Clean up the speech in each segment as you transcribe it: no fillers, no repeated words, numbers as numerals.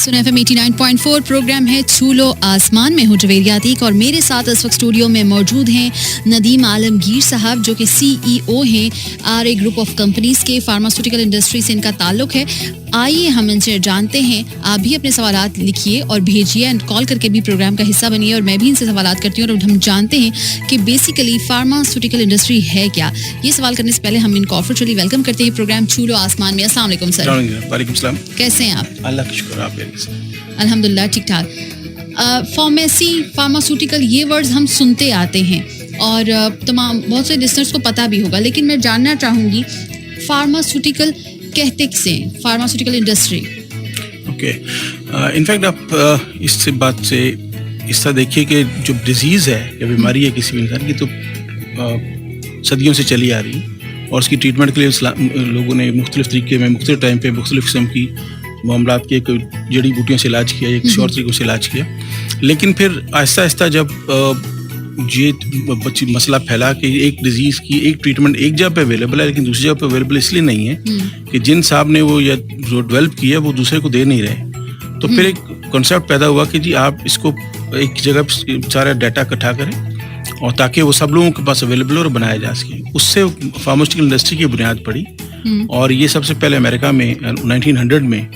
सुन FM 89.4 programme है छू लो आसमान में हूँ जवेरिया अतीक और मेरे साथ इस वक्त स्टूडियो में मौजूद हैं नदीम आलमगीर साहब जो कि CEO हैं RA ग्रुप ऑफ कंपनीज के। फार्मास्यूटिकल इंडस्ट्री से इनका ताल्लुक है। आइए हम इनसे जानते हैं। आप भी अपने सवालात लिखिए और भेजिए एंड कॉल करके भी प्रोग्राम का हिस्सा बनिए और मैं भी इनसे सवालात करती हूँ और हम जानते हैं कि बेसिकली फार्मास्यूटिकल इंडस्ट्री है क्या। ये सवाल करने से पहले हम इनको ऑफिशियली वेलकम करते हैं प्रोग्राम छू लो आसमान में। अस्सलाम वालेकुम सर। वालेकुम सलाम। कैसे हैं आप? अल्लाह का शुक्र, आप अल्हम्दुलिल्लाह ठीक ठाक। फार्मेसी, फार्मास्यूटिकल ये वर्ड्स हम सुनते आते हैं और तमाम बहुत से लिसनर्स को पता भी होगा, लेकिन मैं जानना चाहूँगी फार्मास्यूटिकल कहते किसे, फार्मास्यूटिकल इंडस्ट्री। ओके, इनफैक्ट आप इस बात से इस तरह देखिए कि जो डिजीज़ है या बीमारी है किसी भी इंसान की तो सदियों से चली आ रही है और उसकी ट्रीटमेंट के लिए लोगों ने मुख्तलिफ तरीके में मुख्तलिफ टाइम पे मुख्तलिफ किस्म की मामलात के कोई जड़ी बूटियों से इलाज किया या किसी और तरीकों से इलाज किया। लेकिन फिर आहिस्ता आहिस्ता जब ये मसला फैला कि एक डिजीज़ की एक ट्रीटमेंट एक जगह पे अवेलेबल है लेकिन दूसरी जगह पे अवेलेबल इसलिए नहीं है कि जिन साहब ने वो या जो डेवलप किया वो दूसरे को दे नहीं रहे, तो फिर एक कॉन्सेप्ट पैदा हुआ कि जी आप इसको एक जगह सारा डाटा इकट्ठा करें और ताकि वो सब लोगों के पास अवेलेबल और बनाया जा सके। उससे फार्मास्यूटिकल इंडस्ट्री की बुनियाद पड़ी और ये सबसे पहले अमेरिका में 1900 में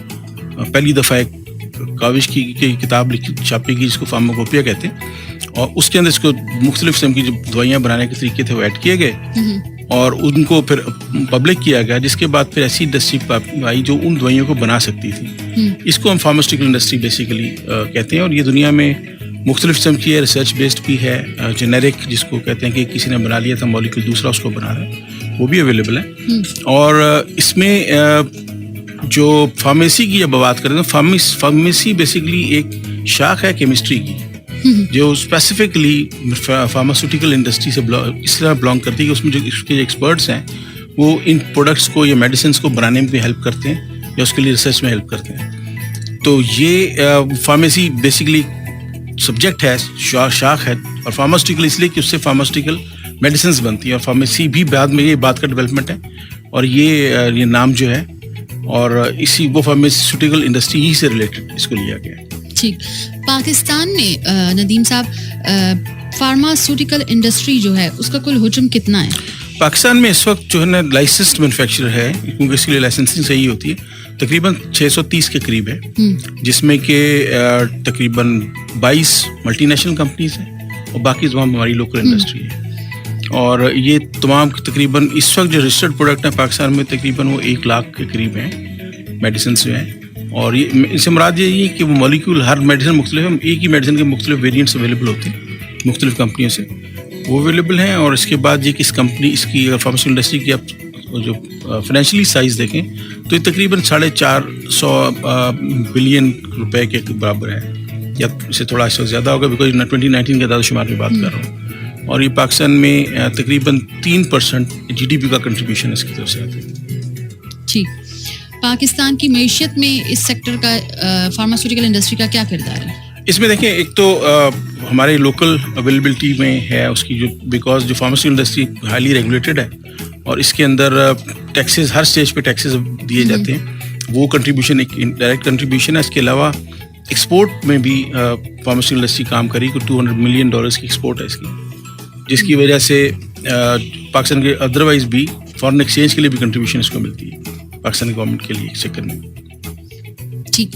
पहली दफ़ा एक काविश की किताब छापी गई जिसको फार्माकोपिया कहते हैं और उसके अंदर इसको मुख्तलिफ किस्म की जो दवाइयाँ बनाने के तरीके थे वो ऐड किए गए और उनको फिर पब्लिक किया गया, जिसके बाद फिर ऐसी इंडस्ट्री आई जो उन दवाइयों को बना सकती थी। इसको हम फार्मास्यूटिकल इंडस्ट्री बेसिकली कहते हैं और ये दुनिया में मुख्तलिफ किस्म की है, रिसर्च बेस्ड भी है, जेनेरिक जिसको कहते हैं कि किसी ने बना लिया था मॉलिक्यूल दूसरा उसको बना रहा है, वो भी अवेलेबल है। और इसमें जो फार्मेसी की जब बात करें तो फार्मेसी बेसिकली एक शाख है केमिस्ट्री की जो स्पेसिफिकली फार्मास्यूटिकल इंडस्ट्री से इस तरह बिलोंग करती है कि उसमें जो इसके एक्सपर्ट्स हैं वो इन प्रोडक्ट्स को या मेडिसिन को बनाने में भी हेल्प करते हैं या उसके लिए रिसर्च में हेल्प करते हैं। तो ये फार्मेसी बेसिकली सब्जेक्ट है, शाख है और फार्मास्यूटिकल इसलिए कि उससे फार्मास्यूटिकल मेडिसिन बनती है और फार्मेसी भी बाद में ये बात का डेवलपमेंट है और ये नाम जो है और इसी वो फार्मास्यूटिकल इंडस्ट्री ही से रिलेटेड इसको लिया गया है। ठीक, पाकिस्तान में नदीम साहब फार्मास्यूटिकल इंडस्ट्री जो है उसका कुल हुज्म कितना है? पाकिस्तान में इस वक्त जो है ना लाइसेंस्ड मैन्युफैक्चरर है क्योंकि इसके लिए लाइसेंसिंग सही होती है, तकरीबन 630 के करीब है, जिसमें कि तकरीबन 22 मल्टीनेशनल कंपनीज हैं और बाकी तमाम हमारी लोकल इंडस्ट्री है। और ये तमाम तकरीबन इस वक्त जो रजिस्टर्ड प्रोडक्ट हैं पाकिस्तान में तकरीबन वो 1 लाख के करीब हैं मेडिसिन जो हैं और ये इससे मुराद ये है कि वो मॉलिक्यूल हर मेडिसिन मुख्तलिफ है, एक ही मेडिसिन के मुख्तलिफ वेरिएंट्स अवेलेबल होते हैं मुख्तलिफ कंपनियों से, वो अवेलेबल हैं। और इसके बाद ये किस कंपनी इसकी फार्मास्यूटिकल इंडस्ट्री की आप जो फाइनेंशियली साइज़ देखें तो ये तकरीबन 450 बिलियन रुपए के बराबर है या इससे थोड़ा ज़्यादा होगा बिकॉज 2019 के दादोशुमार में बात कर रहा हूँ और ये पाकिस्तान में तकरीबन 3% GDP का कंट्रीब्यूशन इसकी तरफ से आता है। ठीक, पाकिस्तान की मैशियत में इस सेक्टर का फार्मास्यूटिकल इंडस्ट्री का क्या किरदार है? इसमें देखें एक तो हमारे लोकल अवेलेबिलिटी में है उसकी जो बिकॉज जो फार्मास्यूटिकल इंडस्ट्री हाईली रेगुलेटेड है और इसके अंदर टैक्सेस हर स्टेज पे टैक्सेस दिए जाते हैं, वो कंट्रीब्यूशन एक डायरेक्ट कंट्रीब्यूशन है। इसके अलावा एक्सपोर्ट में भी फार्मास्यूटिकल इंडस्ट्री काम करी, कोई $200 मिलियन की एक्सपोर्ट है इसकी, जिसकी वजह से पाकिस्तान के अदरवाइज भी फॉरेन एक्सचेंज के लिए भी कंट्रीब्यूशन इसको मिलती है पाकिस्तान गवर्नमेंट के लिए चक्कर में। ठीक,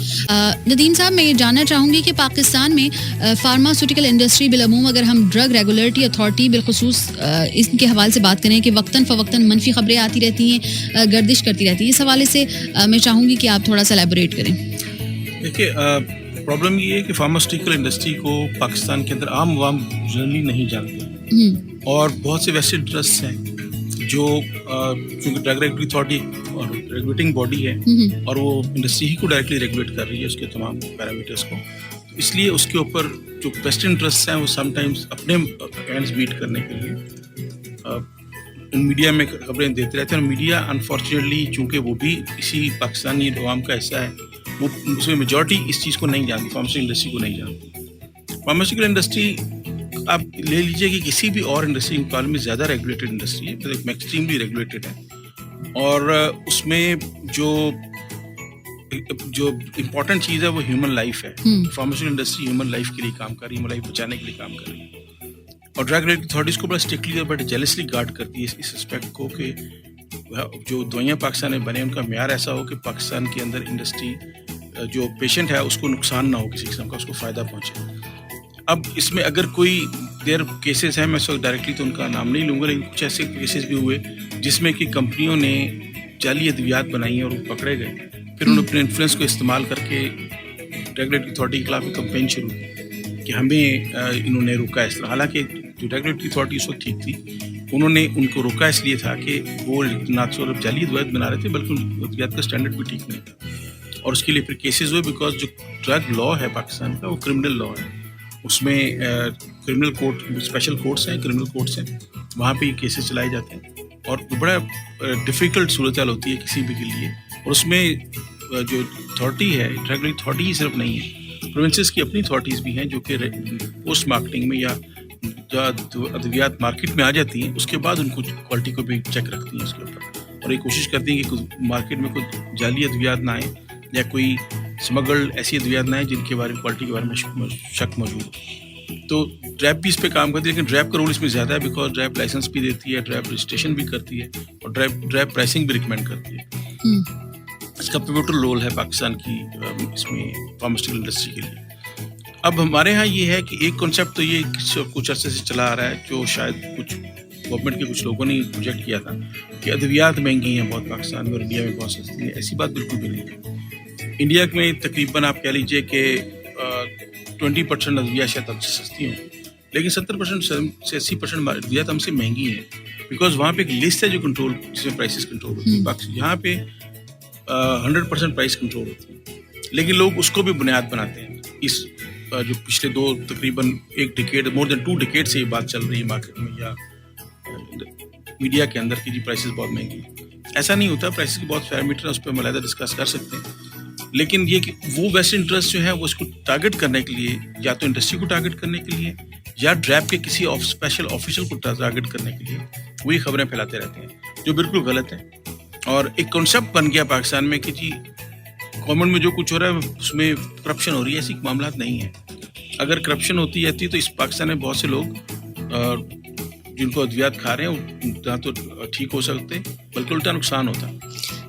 नदीम साहब मैं ये जानना चाहूँगी कि पाकिस्तान में फार्मास्यूटिकल इंडस्ट्री बिलअमूम अगर हम ड्रग रेगुलेटरी अथॉरिटी बिलखुसूस इनके हवाले से बात करें कि वक्तन फ़वक्तन मनफी खबरें आती रहती हैं, गर्दिश करती रहती हैं, इस हवाले से मैं चाहूँगी कि आप थोड़ा सा एलैबोरेट करें। देखिए प्रॉब्लम ये है कि फार्मास्यूटिकल इंडस्ट्री को पाकिस्तान के अंदर आम वाम जनरली नहीं जानते और बहुत से वैसे इंटरेस्ट हैं जो क्योंकि ड्रग रेगुलेटरी अथॉरिटी और रेगुलेटिंग बॉडी है और वो इंडस्ट्री ही को डायरेक्टली रेगुलेट कर रही है उसके तमाम पैरामीटर्स को, इसलिए उसके ऊपर जो बेस्ट इंटरेस्ट हैं वो समटाइम्स अपने हैंड्स बीट करने के लिए मीडिया में खबरें देते रहते हैं और मीडिया अनफॉर्चुनेटली चूँकि वो भी इसी पाकिस्तानी अवाम का हिस्सा है वो उसमें मेजॉरिटी इस चीज़ को नहीं जानती, फार्मास्यूटिकल इंडस्ट्री को नहीं जानती। फार्मास्यूटिकल इंडस्ट्री आप ले लीजिए कि किसी भी और इंडस्ट्री के मुकाबले में ज़्यादा रेगुलेटेड इंडस्ट्री है, तो एक्सट्रीमली रेगुलेटेड है और उसमें जो जो इम्पोर्टेंट चीज़ है वो ह्यूमन लाइफ है। फार्मास्यूटिकल इंडस्ट्री ह्यूमन लाइफ के लिए काम कर रही है, ह्यूमन लाइफ बचाने के लिए काम कर रही है। और ड्रग रेगुलेटरी अथॉरिटीज़ को बड़ा स्ट्रिक्टली और बड़ा जेलसली गार्ड करती है इस एस्पेक्ट को कि जो दवाइयाँ पाकिस्तान में बने उनका म्यार ऐसा हो कि पाकिस्तान के अंदर इंडस्ट्री जो पेशेंट है उसको नुकसान ना हो, किसी किस्म का उसको फ़ायदा पहुँचे। अब इसमें अगर कोई देर केसेस हैं, मैं इस वक्त डायरेक्टली तो उनका नाम नहीं लूँगा, लेकिन कुछ ऐसे केसेस भी हुए जिसमें कि कंपनियों ने जाली अद्वियात बनाई और वो पकड़े गए। फिर उन्होंने अपने इन्फ्लुएंस को इस्तेमाल करके रेगुलेटरी अथॉरिटी के खिलाफ एक कंपेन शुरू की कि हमें इन्होंने रोका इस तरह। हालांकि जो रेगुलेटरी अथॉरिटी उस वक्त ठीक थी, उन्होंने उनको रोका इसलिए था कि वो ना सिर्फ जाली अद्वियात बना रहे थे बल्कि अद्वियात का स्टैंडर्ड भी ठीक नहीं था। और उसके लिए फिर केसेस हुए, बिकॉज जो ड्रग लॉ है पाकिस्तान का वो क्रिमिनल लॉ है। उसमें क्रिमिनल कोर्ट, स्पेशल कोर्ट्स हैं, क्रिमिनल कोर्ट्स हैं, वहाँ पे ये केसेस चलाए जाते हैं और बड़ा डिफ़िकल्ट सूरत हाल होती है किसी भी के लिए। और उसमें जो अथॉरिटी है, रेगुलेटरी अथॉरिटी ही सिर्फ नहीं है, प्रोविंसेस की अपनी अथॉरिटीज़ भी हैं जो कि पोस्ट मार्केटिंग में या जो अद्वियात मार्केट में आ जाती हैं उसके बाद उनको क्वालिटी को भी चेक रखती हैं उसके ऊपर, और ये कोशिश करती हैं कि मार्केट में कोई जाली अद्वियात ना आए या कोई स्मगल्ड ऐसी अद्वियात ना आए जिनके बारे में क्वालिटी के बारे में शक मौजूद हो। तो ड्रैप भी इस पे काम करती है, लेकिन ड्रैप का रोल इसमें ज़्यादा है, बिकॉज ड्रैप लाइसेंस भी देती है, ड्रैप रजिस्ट्रेशन भी करती है और ड्रैप प्राइसिंग भी रिकमेंड करती है। इसका पिवोटल रोल है पाकिस्तान की इसमें फार्मास्यूटिकल इंडस्ट्री के लिए। अब हमारे यहाँ ये है कि एक कॉन्सेप्ट तो ये कुछ अर्से से चला आ रहा है, जो शायद कुछ गवर्नमेंट के कुछ लोगों ने प्रोजेक्ट किया था कि अद्वियात महंगी हैं बहुत पाकिस्तान में और इंडिया में बहुत सस्ती है। ऐसी बात बिल्कुल भी नहीं है। इंडिया में तकरीबन आप कह लीजिए कि 20% अद्वियात शायद हमसे सस्ती हों, लेकिन 70% से 80% अद्वियात हमसे महंगी है, बिकॉज वहाँ पे एक लिस्ट है जो कंट्रोल, जिसमें प्राइसेस कंट्रोल होती है। यहाँ पे 100% प्राइस कंट्रोल होती है, लेकिन लोग उसको भी बुनियाद बनाते हैं। इस जो पिछले तकरीबन एक डिकेड, मोर देन 2 डिकेड से ये बात चल रही है मार्केट में या मीडिया के अंदर कि जी प्राइसेस बहुत महंगी है। ऐसा नहीं होता, प्राइसेस के बहुत पैरामीटर है, उस पर मलाइदा डिस्कस कर सकते हैं, लेकिन ये कि वो वेस्ट इंटरेस्ट जो है वो उसको टारगेट करने के लिए, या तो इंडस्ट्री को टारगेट करने के लिए या ड्रैप के किसी स्पेशल ऑफिसर को टारगेट करने के लिए वही खबरें फैलाते रहते हैं, जो बिल्कुल गलत है। और एक कॉन्सेप्ट बन गया पाकिस्तान में कि जी गवर्नमेंट में जो कुछ हो रहा है उसमें करप्शन हो रही है। ऐसी मामला नहीं है। अगर करप्शन होती रहती तो इस पाकिस्तान में बहुत से लोग जिनको अद्वियात खा रहे हैं ना तो ठीक हो सकते, बल्कि उल्टा नुकसान होता।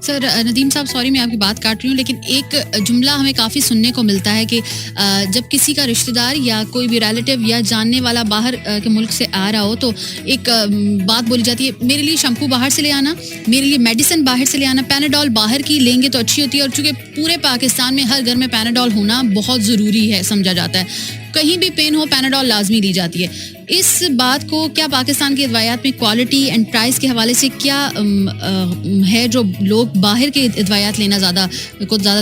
सर नदीम साहब, सॉरी मैं आपकी बात काट रही हूँ, लेकिन एक जुमला हमें काफ़ी सुनने को मिलता है कि जब किसी का रिश्तेदार या कोई भी रिलेटिव या जानने वाला बाहर के मुल्क से आ रहा हो तो एक बात बोली जाती है, मेरे लिए शैम्पू बाहर से ले आना, मेरे लिए मेडिसिन बाहर से ले आना, पैनाडोल बाहर की लेंगे तो अच्छी होती है। और चूँकि पूरे पाकिस्तान में हर घर में पैनाडोल होना बहुत ज़रूरी है, समझा जाता है, कहीं भी पेन हो पैनाडोल लाजमी ली जाती है। इस बात को क्या पाकिस्तान की अद्वियात में क्वालिटी एंड प्राइस के हवाले से क्या है जो लोग बाहर के अद्वियात लेना ज़्यादा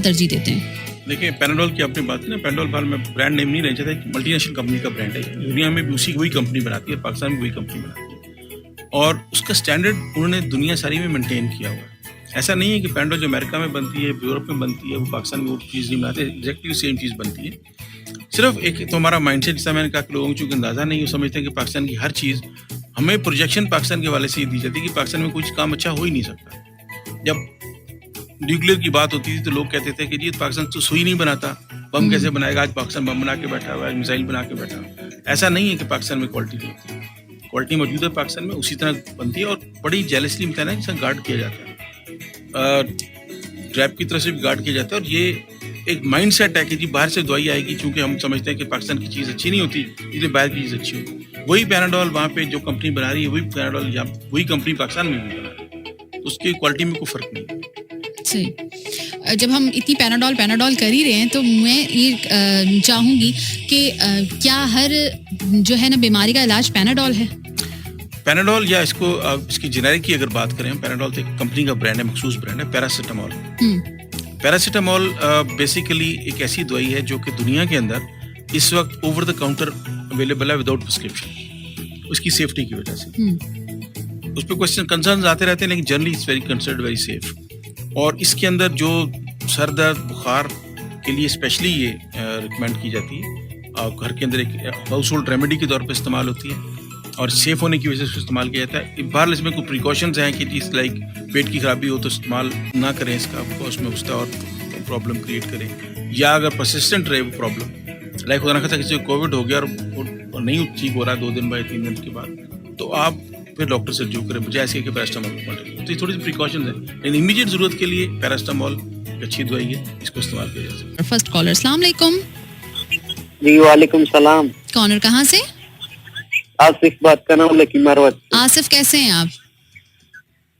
तरजीह देते हैं? देखिए, पैनाडोल की आपने बात की ना, पैनाडोल बार में ब्रांड नेम नहीं रहना चाहता, मल्टीनेशनल कंपनी का ब्रांड है, दुनिया में भी उसी वही कंपनी बनाती है, पाकिस्तान में वही कंपनी बनाती है और उसका स्टैंडर्ड उन्होंने दुनिया सारी में मेंटेन किया हुआ है। ऐसा नहीं है कि पैनाडोल जो अमेरिका में बनती है, यूरोप में बनती है, वो पाकिस्तान में वो चीज़ नहीं बनाते, एग्जैक्टली सेम चीज़ बनती है। सिर्फ एक तो हमारा माइंडसेट, जैसा मैंने कहा कि लोगों को चूँकि अंदाज़ा नहीं, वो समझते हैं कि पाकिस्तान की हर चीज़, हमें प्रोजेक्शन पाकिस्तान के वाले से ही दी जाती है कि पाकिस्तान में कुछ काम अच्छा हो ही नहीं सकता। जब न्यूक्लियर की बात होती थी तो लोग कहते थे कि जी पाकिस्तान तो सुई नहीं बनाता, बम कैसे बनाएगा, आज पाकिस्तान बम बना के बैठा हुआ है, मिसाइल बना के बैठा हुआ है। ऐसा नहीं है कि पाकिस्तान में क्वालिटी नहीं होती, क्वालिटी मौजूद है पाकिस्तान में, उसी तरह बनती है और बड़ी जेलसली बताना जिसका गार्ड किया जाता है, ड्रैप की तरफ से भी गार्ड किया जाता है। और ये एक माइंड सेट है कि जी बाहर से दवाई आएगी, क्योंकि हम समझते हैं कि पाकिस्तान की चीज़ अच्छी नहीं होती, इसलिए बाहर की चीज़ अच्छी होती। वही पैनाडोल वहाँ पे जो कंपनी बना रही है, वही पैनाडोल या वही कंपनी पाकिस्तान में भी बना रही है, तो उसकी क्वालिटी में कोई फ़र्क नहीं है। सही। जब हम इतनी पैनाडोल कर ही रहे हैं तो मैं ये चाहूँगी कि क्या हर जो है ना बीमारी का इलाज पैनाडोल है? पैनाडोल या इसकी जेनेरिक की अगर बात करें, पैनाडोल तो एक कंपनी का ब्रांड है, मखसूस ब्रांड है, पैरासीटामोल। पैरासीटामोल बेसिकली एक ऐसी दवाई है जो कि दुनिया के अंदर इस वक्त ओवर द काउंटर अवेलेबल है विदाउट प्रिस्क्रिप्शन, उसकी सेफ्टी की वजह से। उस पर क्वेश्चन कंसर्न आते रहते हैं, लेकिन generally it's very considered very safe. और इसके अंदर जो सर दर्द बुखार के लिए स्पेशली ये रिकमेंड की जाती है और घर के अंदर एक हाउस होल्ड रेमेडी के तौर पर इस्तेमाल होती है और सेफ होने की वजह से इस्तेमाल किया जाता है। बहरहाल इसमें कुछ प्रिकॉशंस हैं कि जिस लाइक पेट की खराबी हो तो इस्तेमाल ना करें इसका, उसमें उसका और प्रॉब्लम क्रिएट करे, या अगर परसिस्टेंट रहे वो प्रॉब्लम, लाइक खुदा ना खास्ता किसी को कोविड हो गया और नहीं ठीक हो रहा 2 दिन बाद 3 दिन के बाद, तो आप फिर डॉक्टर से रजू करें बजाय इसके कि पैरास्टामोल को कंटिन्यू। तो ये थोड़ी सी प्रिकॉशंस है, लेकिन इमीडिएट जरूरत के लिए पैरास्टामोल अच्छी दवाई है, इसको इस्तेमाल किया जा सकता है। फर्स्ट कॉलर, अस्सलाम वालेकुम। जी वालेकुम सलाम। कॉनर कहाँ से? आसिफ बात कर रहा हूँ लकी मारवत से। आसिफ कैसे हैं आप?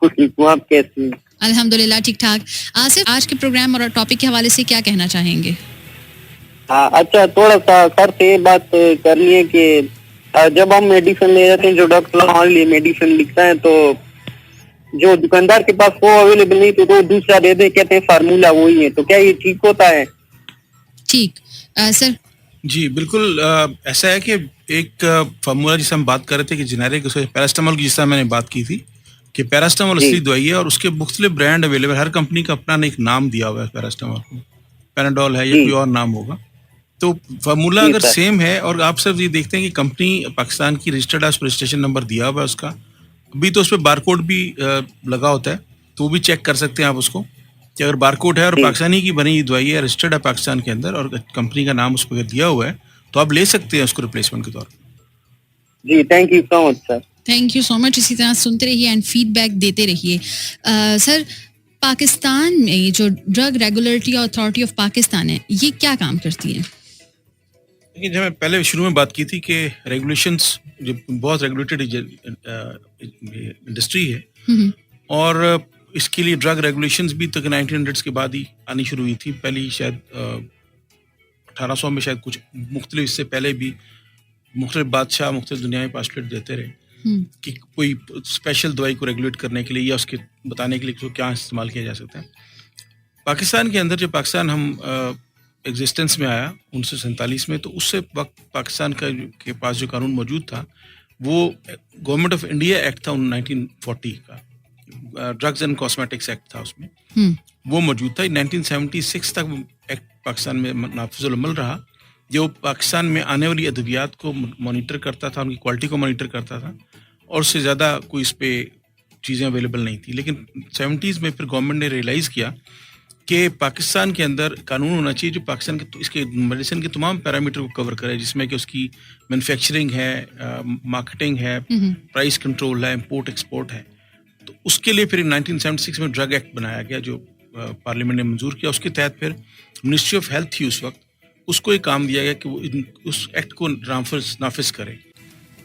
कुछ ठीक हूँ, आप कैसे हैं? अल्हम्दुलिल्लाह ठीक ठाक। आसिफ, आज के प्रोग्राम और टॉपिक के हवाले से क्या कहना चाहेंगे? हाँ, अच्छा, थोड़ा सा सर से ये बात करनी है कि जब हम मेडिसिन ले जाते हैं, जो डॉक्टर हमारे लिए मेडिसिन लिखता है, तो जो दुकानदार के पास वो अवेलेबल नहीं तो दूसरा दे दे, कहते हैं फार्मूला वही है, तो क्या ये ठीक होता है? ठीक सर। जी बिल्कुल, ऐसा है कि एक फार्मूला जिसे हम बात कर रहे थे कि जेनेरिक, पैरास्टामोल की जिससे मैंने बात की थी कि पैरास्टामोल असली दवाई है और उसके मुख्तलिफ ब्रांड अवेलेबल, हर कंपनी का अपना एक नाम दिया हुआ है पैरास्टामोल को, पैनाडोल है या कोई और नाम होगा। तो फार्मूला अगर सेम है और आप सिर्फ ये देखते हैं कि कंपनी पाकिस्तान की रजिस्टर्ड है, उस पर रजिस्ट्रेशन नंबर दिया हुआ है उसका, अभी तो उस पर बारकोड भी लगा होता है, तो वो भी चेक कर सकते हैं आप उसको कि अगर बारकोड है और पाकिस्तानी की बनी दवाई है, रजिस्टर्ड है पाकिस्तान के अंदर और कंपनी का नाम उस पर दिया हुआ है, तो आप ले सकते हैं उसको रिप्लेसमेंट के तौर पर। जी thank you so much sir. Thank you so much. इसी तरह सुनते रहिए एंड फीडबैक देते रहिए। सर, पाकिस्तान में ये जो drug regulatory authority of Pakistan है, ये क्या काम करती है? लेकिन जब मैं पहले शुरू में बात की थी कि रेगुलेशंस जो बहुत रेगुलेटेड इंडस्ट्री है और इसके लिए ड्रग रेगुलेशंस भी तक 1900s के बाद ही आनी शुरू हुई थी। पहले ही शायद 1800 में, शायद कुछ मुख्तलिफ, इससे पहले भी मुख्तलिफ बादशाह मुख्तलिफ दुनिया में पास्टलेट देते रहे कि कोई स्पेशल दवाई को रेगुलेट करने के लिए या उसके बताने के लिए तो क्या इस्तेमाल किया जा सकता है। पाकिस्तान के अंदर जब पाकिस्तान हम एग्जिस्टेंस में आया 1947 में, तो उससे वक्त पाकिस्तान का के पास जो कानून मौजूद था वो गवर्नमेंट ऑफ इंडिया एक्ट था 1940 का, ड्रग्स एंड कॉस्मेटिक्स एक्ट था, उसमें वो मौजूद था। 1976 तक एक्ट पाकिस्तान में नाफिजुल अमल रहा, जो पाकिस्तान में आने वाली अद्वियात को मॉनिटर करता था, उनकी क्वालिटी को मॉनिटर करता था, और उससे ज़्यादा कोई इस पर चीज़ें अवेलेबल नहीं थी। लेकिन 70s में फिर गवर्नमेंट ने रियलाइज़ किया कि पाकिस्तान के अंदर कानून होना चाहिए जो पाकिस्तान के इसके मेडिसिन के तमाम पैरामीटर को कवर करे, जिसमें कि उसकी मैन्युफैक्चरिंग है, मार्केटिंग है, प्राइस कंट्रोल है, इंपोर्ट एक्सपोर्ट है। तो उसके लिए फिर 1976 में ड्रग एक्ट बनाया गया जो पार्लियामेंट ने मंजूर किया। उसके तहत फिर मिनिस्ट्री ऑफ हेल्थ थी उस वक्त, उसको एक काम दिया गया कि वो उस एक्ट को नाफिज करे।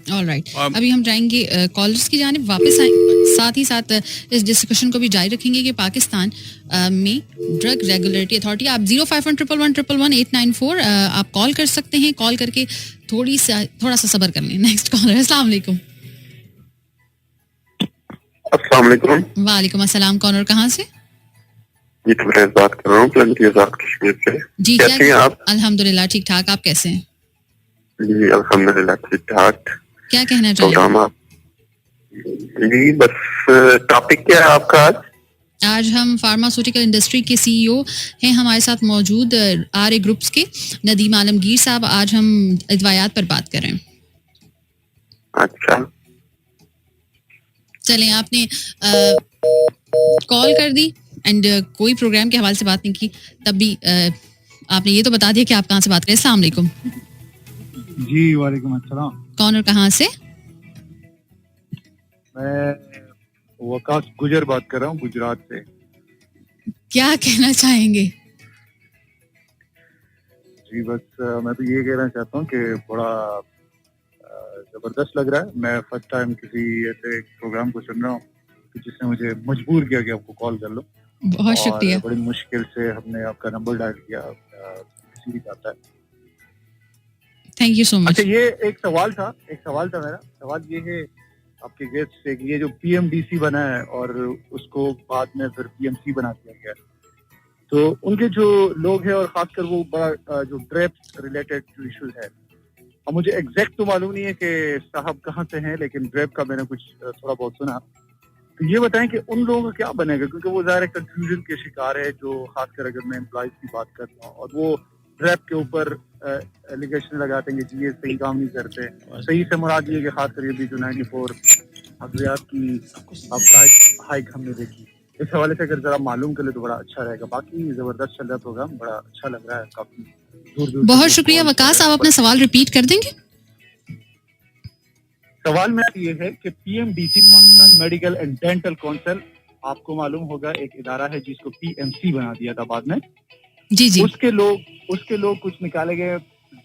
ऑलराइट, अभी हम जाएंगे कॉलर्स की जानिब वापस आए, साथ ही साथ इस डिस्कशन को भी जारी रखेंगे कि पाकिस्तान में ड्रग रेगुलेटरी अथॉरिटी, आप 0511111894 आप कॉल कर सकते हैं। कॉल करके थोड़ा सा सब्र कर लें। नेक्स्ट कॉलर, अस्सलाम वालेकुम। अस्सलाम वालेकुम। वालेकुम अस्सलाम। कौन और कहाँ से? जी तबरेज बात कर रहा हूँ कश्मीर से। जी, कैसे हैं आप? अल्हम्दुलिल्लाह ठीक ठाक, आप कैसे हैं? जी अल्हम्दुलिल्लाह ठीक ठाक। क्या कहना चाहिए? जी बस टॉपिक क्या है आपका आज? आज हम फार्मास्यूटिकल इंडस्ट्री के सीईओ हैं हमारे साथ मौजूद आर ग्रुप्स के नदीम आलमगीर साहब। आज हम अदवायात पर बात कर रहे हैं। अच्छा, चलें, आपने कॉल कर दी एंड कोई प्रोग्राम के हवाले से बात नहीं की, तब भी आपने ये तो बता दिया कि आप कहाँ से बात करें। अस्सलाम वालेकुम। जी वालेकुम अस्सलाम। कौन और कहाँ से? मैं वकास गुजर बात कर रहा हूँ गुजरात से। क्या कहना चाहेंगे? जी बस मैं तो ये कहना चाहता हूँ कि बड़ा जबरदस्त लग रहा है। मैं फर्स्ट टाइम किसी ऐसे प्रोग्राम को सुन रहा हूँ जिसने मुझे मजबूर किया कि आपको कॉल कर लो। बहुत शुक्रिया। बड़ी मुश्किल से हमने आपका नंबर डायल किया, किसी भी आता है। Thank you so much. अच्छा, ये एक सवाल था मेरा। सवाल ये है आपके गेस्ट से कि ये जो पीएमडीसी बना है और उसको बाद में फिर पीएमसी बना दिया गया, तो उनके जो लोग हैं और खासकर वो बड़ा जो ड्रेप्स रिलेटेड जो इश्यूज है, अब मुझे एग्जैक्ट तो मालूम नहीं है कि साहब कहाँ से हैं, लेकिन ड्रेप का मैंने कुछ थोड़ा बहुत सुना। तो ये बताएं कि उन लोगों का क्या बनेगा, क्योंकि वो ज़ाहिर कंफ्यूजन के शिकार है, जो खासकर अगर मैं एम्प्लॉयज की बात करता हूँ और वो ड्रेप के ऊपर एलिगेशन लगाते हैं कि ये सही काम नहीं करते। सही से मुराद ये कि खासकर ये भी जो 94 अद्वियात की प्राइस हाइक हमने देखी, इस हवाले से अगर जरा मालूम कर ले तो बड़ा अच्छा रहेगा। बाकी जबरदस्त चल रहा प्रोग्राम, बड़ा अच्छा लग रहा है, काफी दूर दूर। बहुत शुक्रिया वकास, आप अपना सवाल रिपीट कर देंगे? सवाल मेरा ये है कि PMDC Pakistan medical and dental council, आपको मालूम होगा एक इदारा है जिसको पीएमसी बना दिया था बाद में। जी जी। उसके लोग कुछ निकाले गए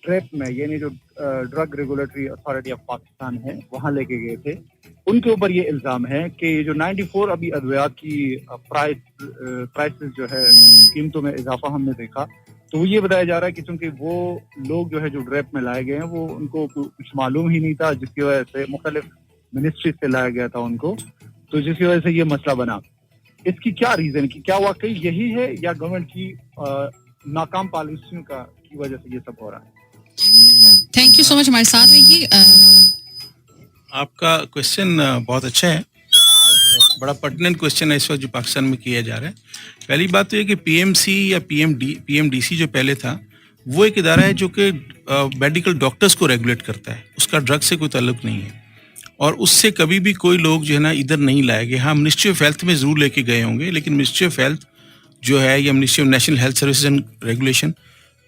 ड्रेप में, यानी जो drug regulatory authority of Pakistan है वहां लेके गए थे। उनके ऊपर ये इल्जाम है कि जो 94 अभी अद्वियात की प्राइसेस जो है कीमतों में इजाफा हमने देखा, तो ये बताया जा रहा है कि चूंकि वो लोग जो है जो ड्रेप में लाए गए हैं वो उनको कुछ मालूम ही नहीं था, जिसकी वजह से मुख्तलिफ मिनिस्ट्री से लाया गया था उनको, तो जिसकी वजह से ये मसला बना। इसकी क्या रीजन की, क्या वाकई यही है या गवर्नमेंट की नाकाम पॉलिसियों की वजह से ये सब हो रहा है? थैंक यू सो मच, हमारे साथ रहिए। आपका क्वेश्चन बहुत अच्छा है, बड़ा पर्टिनेंट क्वेश्चन है इस वक्त जो पाकिस्तान में किया जा रहा है। पहली बात तो ये कि पीएमसी या पीएमडीसी जो पहले था वो एक इदारा है जो कि मेडिकल डॉक्टर्स को रेगुलेट करता है, उसका ड्रग से कोई ताल्लुक नहीं है और उससे कभी भी कोई लोग जो है ना इधर नहीं लाए गए। हाँ, मिनिस्ट्री ऑफ हेल्थ में ज़रूर लेके गए होंगे, लेकिन मिनिस्ट्री ऑफ हेल्थ जो है या ministry of national health services and regulation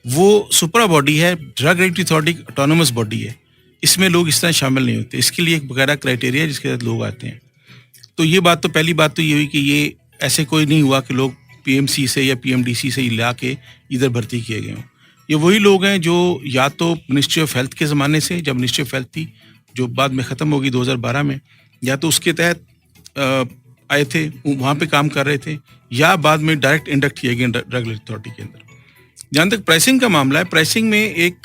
वो सुपरा बॉडी है, drug regulatory authority autonomous body है, इसमें लोग इस तरह शामिल नहीं होते। इसके लिए एक बकायदा क्राइटेरिया है जिसके तहत लोग आते हैं। तो ये बात तो पहली बात तो ये हुई कि ये ऐसे कोई नहीं हुआ कि लोग पीएमसी से या पीएमडीसी से ही ला के इधर भर्ती किए गए हों। ये वही लोग हैं जो या तो मिनिस्ट्री ऑफ हेल्थ के ज़माने से, जब मिनिस्ट्री ऑफ हेल्थ थी जो बाद में ख़त्म होगी 2012 में, या तो उसके तहत आए थे, वहाँ पे काम कर रहे थे, या बाद में डायरेक्ट इंडक्ट किए गए ड्रग रेगुलेटरी अथॉरिटी के अंदर। जहाँ तक प्राइसिंग का मामला है, प्राइसिंग में एक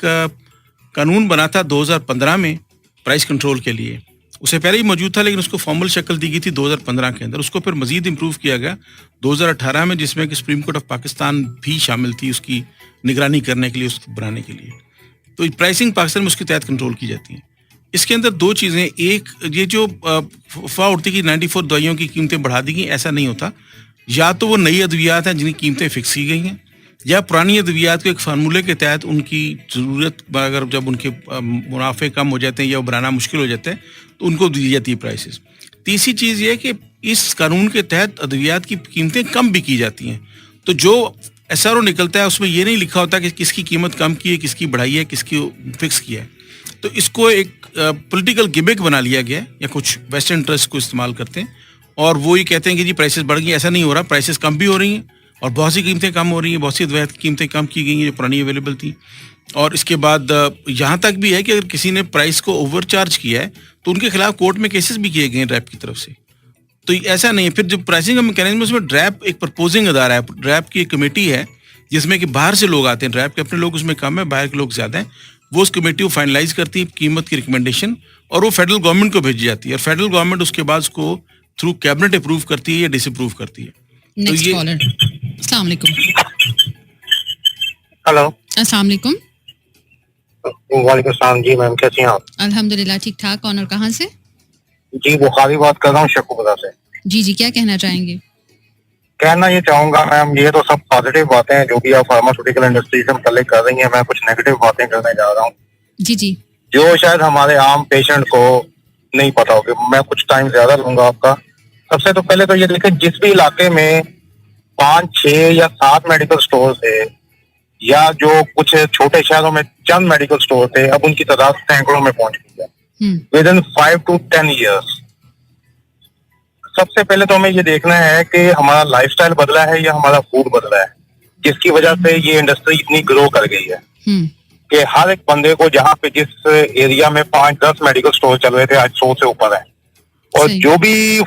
कानून बना था 2015 में प्राइस कंट्रोल के लिए, उससे पहले ही मौजूद था लेकिन उसको फॉर्मल शक्ल दी गई थी 2015 के अंदर। उसको फिर मजीद इम्प्रूव किया गया 2018 में, जिसमें कि सुप्रीम कोर्ट ऑफ पाकिस्तान भी शामिल थी उसकी निगरानी करने के लिए, उसको बनाने के लिए। तो प्राइसिंग पाकिस्तान में उसके तहत कंट्रोल की जाती है। इसके अंदर दो चीज़ें, एक ये जो अफवाह उड़ती कि 94 दवाइयों की कीमतें बढ़ा दी गई, ऐसा नहीं होता। या तो वो नई अद्वियात हैं जिनकी कीमतें फिक्स की गई हैं, या पुरानी अद्वियात को एक फार्मूले के तहत उनकी ज़रूरत अगर जब उनके मुनाफे कम हो जाते हैं या वो बनाना मुश्किल हो जाता है तो उनको दी जाती है प्राइसेस। तीसरी चीज़ ये है कि इस कानून के तहत अद्वियात की कीमतें कम भी की जाती हैं। तो जो एसआरओ निकलता है उसमें ये नहीं लिखा होता कि किसकी कीमत कम की है, किसकी बढ़ाई है, किसकी फिक्स किया है। तो इसको एक पॉलिटिकल गिमिक बना लिया गया है, या कुछ वेस्टर्न इंटरेस्ट को इस्तेमाल करते हैं और वो ही कहते हैं कि जी प्राइसेस बढ़ गई। ऐसा नहीं हो रहा, प्राइसेस कम भी हो रही हैं और बहुत सी कीमतें कम हो रही हैं, बहुत सी अद्वैत की कीमतें कम की गई हैं जो पुरानी अवेलेबल थी। और इसके बाद यहाँ तक भी है कि अगर किसी ने प्राइस को ओवर चार्ज किया है तो उनके खिलाफ कोर्ट में केसेस भी किए गए हैं ड्रैप की तरफ से। तो ऐसा नहीं है। फिर जो प्राइसिंग का मैकेनिज्म उसमें ड्रैप एक प्रपोजिंग अदारा है, ड्रैप की एक कमेटी है जिसमें कि बाहर से लोग आते हैं, ड्रैप के अपने लोग उसमें कम है, बाहर के लोग ज़्यादा हैं। वो उस कमेटी को फाइनलाइज करती है कीमत की रिकमेंडेशन और वो फेडरल गवर्नमेंट को भेजी जाती है और फेडरल गवर्नमेंट उसके बाद उसको थ्रू कैबिनेट अप्रूव करती है या डिसअप्रूव करती है। तो नेक्स्ट ये कॉलर। अस्सलाम वालेकुम। हेलो, अस्सलाम वालेकुम। वालेकुम सलाम जी मैम, कैसी हैं आप? अल्हम्दुलिल्लाह ठीक ठाक। कौन और कहाँ से? जी बुखारी बात कर रहा हूँ शकुबदा से। जी जी, क्या कहना चाहेंगे? कहना ये चाहूंगा मैम, ये तो सब पॉजिटिव बातें हैं जो भी आप फार्मास्यूटिकल इंडस्ट्री से मुतल्लिक कर रही हैं। मैं कुछ नेगेटिव बातें करने जा रहा हूँ जी जी। जो शायद हमारे आम पेशेंट को नहीं पता होगी। मैं कुछ टाइम ज्यादा लूंगा आपका। सबसे तो पहले तो ये देखें, जिस भी इलाके में 5, 6 या 7 मेडिकल स्टोर थे या जो कुछ छोटे शहरों में चंद मेडिकल स्टोर थे, अब उनकी तादाद सैकड़ों में पहुंच गई है विद इन 5 to 10 ईयर्स। सबसे पहले तो हमें ये देखना है कि हमारा लाइफस्टाइल बदला है या हमारा फूड बदला है, जिसकी वजह से ये इंडस्ट्री इतनी ग्रो कर गई है कि हर एक बंदे को जहाँ पे जिस एरिया में 5-10 मेडिकल स्टोर चल रहे थे आज 100 से ऊपर है। और जो भी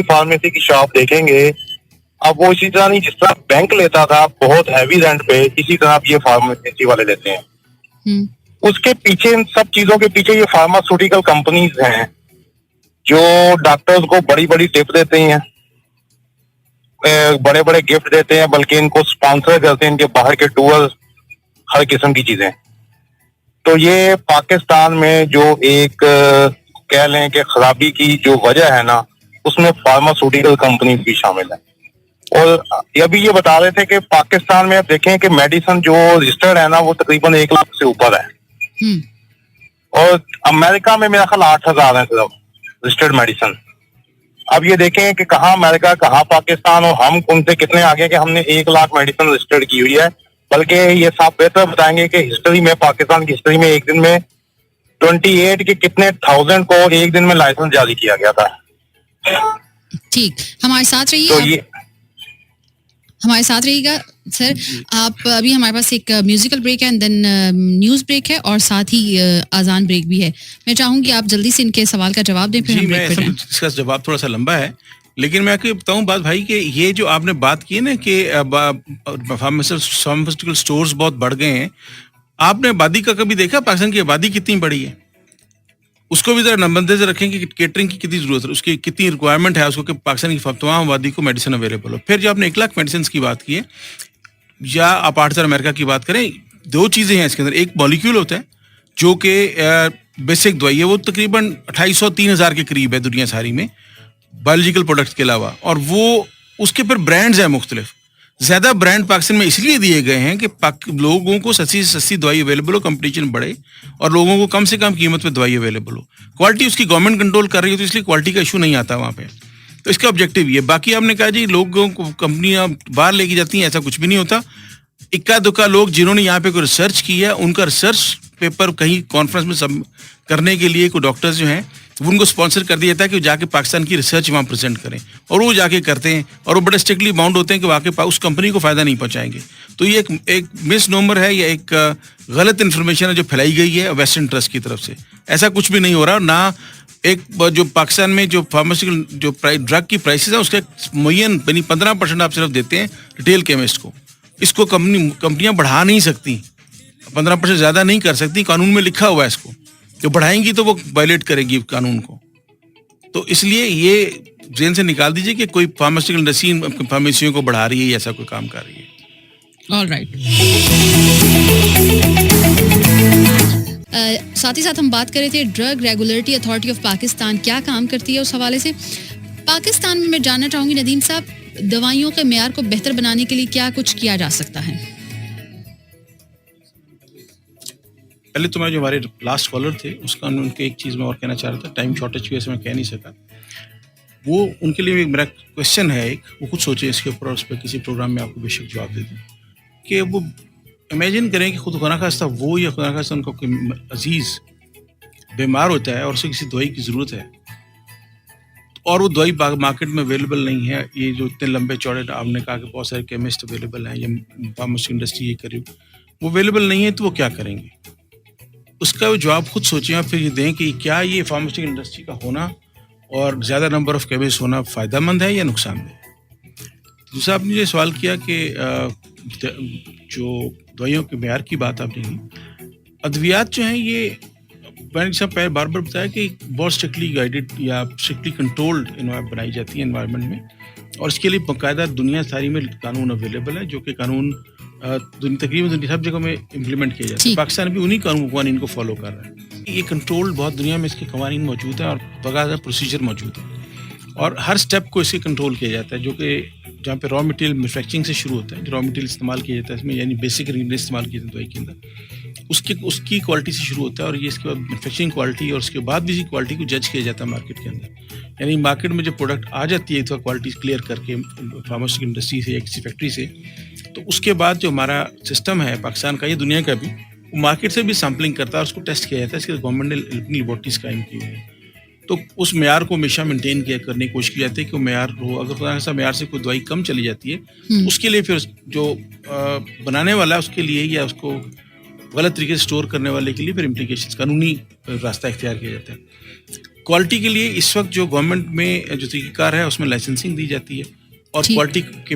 फार्मेसी की शॉप देखेंगे अब वो इसी तरह नहीं, जिस तरह बैंक लेता था बहुत हैवी रेंट पे, इसी तरह अब ये फार्मेसी वाले लेते हैं। उसके पीछे, इन सब चीजों के पीछे ये फार्मास्यूटिकल कंपनीज हैं जो डॉक्टर्स को बड़ी बड़ी टिप देते हैं, बड़े बड़े गिफ्ट देते हैं, बल्कि इनको स्पॉन्सर करते हैं, इनके बाहर के टूर, हर किस्म की चीजें। तो ये पाकिस्तान में जो एक कह लें कि खराबी की जो वजह है ना, उसमें फार्मास्यूटिकल कंपनीज भी शामिल है। और अभी ये बता रहे थे कि पाकिस्तान में आप देखें कि मेडिसिन जो रजिस्टर्ड है ना वो तकरीबन 1 लाख से ऊपर है और अमेरिका में मेरा ख्याल 8,000 है सिर्फ रजिस्टर्ड मेडिसिन। अब ये देखें कि कहाँ अमेरिका, कहाँ पाकिस्तान, और हम उनसे कितने आगे कि हमने 1 लाख मेडिसिन रजिस्टर्ड की हुई है। बल्कि ये साहब बेहतर बताएंगे कि हिस्ट्री में, पाकिस्तान की हिस्ट्री में एक दिन में 28 के कितने थाउजेंड को एक दिन में लाइसेंस जारी किया गया था। ठीक, हमारे साथ रहिए। तो हमारे साथ रहिएगा सर। आप अभी हमारे पास एक म्यूजिकल ब्रेक है, देन न्यूज ब्रेक है, और साथ ही आजान ब्रेक भी है। मैं चाहूंगी आप जल्दी से इनके सवाल का जवाब दें, फिर हम ब्रेक पे जाएं। इसका जवाब थोड़ा सा लंबा है, लेकिन मैं आपको बताऊं बात भाई कि ये जो आपने बात की ना कि फार्मास्यूटिकल स्टोर्स बहुत बढ़ गए हैं, आपने आबादी का कभी देखा पाकिस्तान की आबादी कितनी बड़ी है? उसको भी जरा नंबंदे से रखें कि केटरिंग की कितनी जरूरत है, उसकी कितनी रिक्वायरमेंट है उसको कि पाकिस्तान की तमाम आबादी को मेडिसिन अवेलेबल हो। फिर जो आपने 1 लाख मेडिसिन की बात की है, या आप 8,000 अमेरिका की बात करें, 2 चीजें हैं इसके अंदर। एक मॉलिक्यूल होता है जो कि बेसिक दवाई है, वो तकरीबन 2,500-3,000 के करीब है दुनिया सारी में बायोलॉजिकल प्रोडक्ट्स के अलावा, और वो उसके फिर ब्रांड्स हैं मुख्तलिफ। ज्यादा ब्रांड पाकिस्तान में इसलिए दिए गए हैं कि लोगों को सस्ती से सस्ती दवाई अवेलेबल हो, कंपटीशन बढ़े, और लोगों को कम से कम कीमत पे दवाई अवेलेबल हो। क्वालिटी उसकी गवर्नमेंट कंट्रोल कर रही है, तो इसलिए क्वालिटी का इशू नहीं आता वहाँ पे। तो इसका ऑब्जेक्टिव ये। बाकी आपने कहा जी लोगों को कंपनियां बाहर लेके जाती हैं, ऐसा कुछ भी नहीं होता। इक्का दुक्का लोग जिन्होंने यहाँ पे कोई रिसर्च की है, उनका रिसर्च पेपर कहीं कॉन्फ्रेंस में सब करने के लिए कोई डॉक्टर्स जो हैं वो उनको स्पॉन्सर कर दिया जाता है कि जाके पाकिस्तान की रिसर्च वहाँ प्रेजेंट करें, और वो जाके करते हैं, और वो बड़े स्ट्रिक्टली बाउंड होते हैं कि वाकई उस कंपनी को फायदा नहीं पहुँचाएंगे। तो ये एक मिस नंबर है, या एक गलत इन्फॉर्मेशन है जो फैलाई गई है वेस्टर्न ट्रस्ट की तरफ से। ऐसा कुछ भी नहीं हो रहा। ना एक जो पाकिस्तान में जो फार्मास्यूटिकल जो ड्रग की प्राइसेस है उसका मुय्यन 15% आप सिर्फ देते हैं रिटेल केमिस्ट को। इसको कंपनियां बढ़ा नहीं सकती, 15% ज्यादा नहीं कर सकती, कानून में लिखा हुआ है इसको। जो बढ़ाएंगी तो वो वायलेट करेगी कानून को। तो इसलिए ये जेन से निकाल दीजिए कि कोई फार्मास्यूटिकल इंडस्ट्री फार्मेसियों को बढ़ा रही है या ऐसा कोई काम कर रही है। ऑलराइट। साथ ही साथ हम बात कर रहे थे drug regulatory authority of Pakistan क्या काम करती है, उस हवाले से पाकिस्तान में मैं जानना चाहूंगी नदीम साहब, दवाइयों के मेयार को बेहतर बनाने के लिए क्या कुछ किया जा सकता है? पहले तो मैं जो हमारे लास्ट कॉलर थे उसका उनके एक चीज़ मैं और कहना चाह रहा था, टाइम शॉर्टेज की वजह से मैं कह नहीं सका। वो उनके लिए मेरा क्वेश्चन है एक, वो खुद सोचे इसके ऊपर, उस पर किसी प्रोग्राम में आपको बेशक जवाब दे दें कि वो इमेजिन करें कि खुद खुदा खास्ता वो या खुदा खास्ता उनका कोई अजीज़ बीमार होता है और उसे किसी दवाई की ज़रूरत है, और वो दवाई मार्केट में अवेलेबल नहीं है। ये जो इतने लंबे चौड़े आपने कहा कि बहुत सारे केमिस्ट अवेलेबल हैं या फार्मास्यूटिकल इंडस्ट्री ये करी, वो अवेलेबल नहीं है, तो वो क्या करेंगे? उसका जवाब खुद सोचें और फिर ये दें कि क्या ये फार्मास्यूटिकल इंडस्ट्री का होना और ज़्यादा नंबर ऑफ केमिस्ट होना फ़ायदेमंद है या नुकसानदेह। दूसरा आपने ये सवाल किया कि जो दवाइयों के मेयार की बात आपने की, अद्वियात जो हैं ये मैंने सब पहले बार बार बताया कि बहुत स्ट्रिक्टली गाइडेड या स्ट्रिक्टली कंट्रोल्ड बनाई जाती है एनवायरनमेंट में, और इसके लिए बाकायदा दुनिया सारी में कानून अवेलेबल है, जो कि कानून तकरीबन सब जगह में इम्प्लीमेंट किया जाता है। पाकिस्तान भी उन्हीं कानून को फॉलो कर रहा है। ये कंट्रोल बहुत दुनिया में इसके कवानीन मौजूद है और बाकायदा प्रोसीजर मौजूद है, और हर स्टेप को इससे कंट्रोल किया जाता है, जो कि जहाँ पे रॉ मटेरियल मैन्युफैक्चरिंग से शुरू होता है, जो रॉ मटेरियल इस्तेमाल किया जाता है इसमें, यानी बेसिक इंग्रेडिएंट्स इस्तेमाल किए जाते हैं दवाई के अंदर, उसकी क्वालिटी से शुरू होता है, और ये इसके बाद मैन्युफैक्चरिंग क्वालिटी और उसके बाद भी इसी क्वालिटी को जज किया जाता है मार्केट के अंदर। यानी मार्केट में जब प्रोडक्ट आ जाती है तो क्वालिटी क्लियर करके फार्मास्यूटिकल इंडस्ट्री से या किसी फैक्ट्री से, तो उसके बाद जो हमारा सिस्टम है पाकिस्तान का, ये दुनिया का भी, वो मार्केट से भी सैम्पलिंग करता है और उसको टेस्ट किया जाता है। इसके लिए गवर्नमेंट ने अपनी लेबॉर्ट्रीज कायम की हुई है, तो उस मेयार को हमेशा मेंटेन करने की कोशिश की जाती है कि वो मेयार हो। अगर ऐसा मेयार से कोई दवाई कम चली जाती है तो उसके लिए फिर जो बनाने वाला है उसके लिए या उसको गलत तरीके से स्टोर करने वाले के लिए फिर इम्प्लीकेशंस, कानूनी रास्ता इख्तियार किया जाता है। क्वालिटी के लिए इस वक्त जो गवर्नमेंट में जो तरीक़ाकार है उसमें लाइसेंसिंग दी जाती है, और क्वालिटी के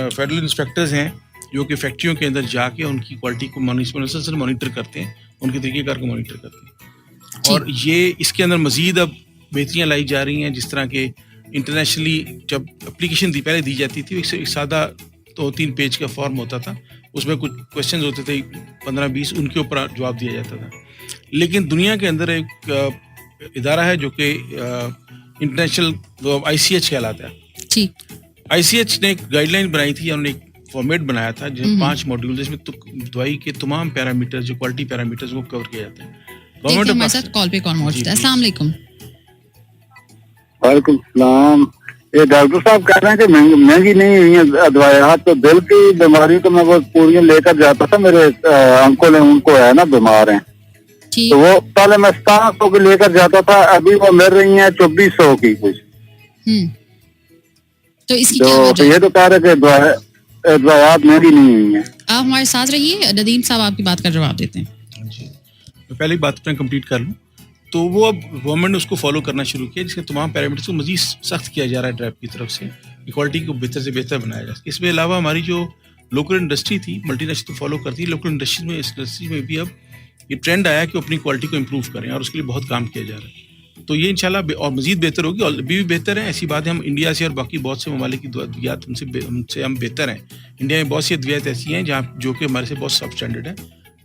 फेडरल इंस्पेक्टर्स हैं जो कि फैक्ट्रियों के अंदर जाके उनकी क्वालिटी को मॉनिटर करते हैं, उनके तरीक़ेकार को मॉनिटर करते हैं। और ये इसके अंदर मज़ीद अब बेहतरियाँ लाई जा रही हैं, जिस तरह के इंटरनेशनली जब एप्लीकेशन पहले दी जाती थी, एक सादा 2-3 पेज का फॉर्म होता था, उसमें कुछ क्वेश्चन होते थे 15-20, उनके ऊपर जवाब दिया जाता था। लेकिन दुनिया के अंदर एक इदारा है जो कि इंटरनेशनल ICH कहलाता है। ICH ने एक गाइडलाइन बनाई थी, उन्होंने एक फॉर्मेट बनाया था जिसमें 5 मॉड्यूल, जिसमें दवाई के तमाम पैरामीटर, जो क्वालिटी पैरामीटर्स को कवर किया जाता है। हमारे साथ कॉल पे कौन मौजूद है? अस्सलाम वालेकुम। वालेकुम सलाम। ये डॉक्टर साहब कह रहे हैं कि महंगी नहीं हुई है दवाइयाँ। तो दिल की बीमारी तो मैं वो पूरी लेकर जाता था, मेरे अंकल हैं, उनको है ना, बीमार हैं, तो वो पहले मैं 1700 की लेकर जाता था, अभी वो मिल रही है 2400 की कुछ। तो इसकी क्या वजह? तो ये तो कह रहे कि दवाइयाँ महंगी नहीं हुई है। आप हमारे साथ रहिए, नदीम साहब आपकी बात का जवाब देते हैं। जी, मैं पहली बात अपना कंप्लीट कर लूँ तो वो अब गवर्नमेंट ने उसको फॉलो करना शुरू किया, जिसके तमाम पैरामीटर्स को मजीद सख्त किया जा रहा है ड्रैप की तरफ से, क्वालिटी को बेहतर से बेहतर बनाया जा सके। इसमें अलावा हमारी जो लोकल इंडस्ट्री थी, मल्टीनेशनल तो फॉलो करती है, लोकल इंडस्ट्री में, इस इंडस्ट्री में भी अब ये ट्रेंड आया कि अपनी क्वालिटी को इम्प्रूव करें और उसके लिए बहुत काम किया जा रहा है। तो ये इंशाल्लाह और मजीद बेहतर होगी, और अभी भी बेहतर है। ऐसी बात है, हम इंडिया से और बाकी बहुत से ममालिक की अद्वियात उनसे हम बेहतर हैं। इंडिया में बहुत सी अद्वियात ऐसी हैं जहाँ जो कि हमारे से बहुत सब स्टैंडर्ड है,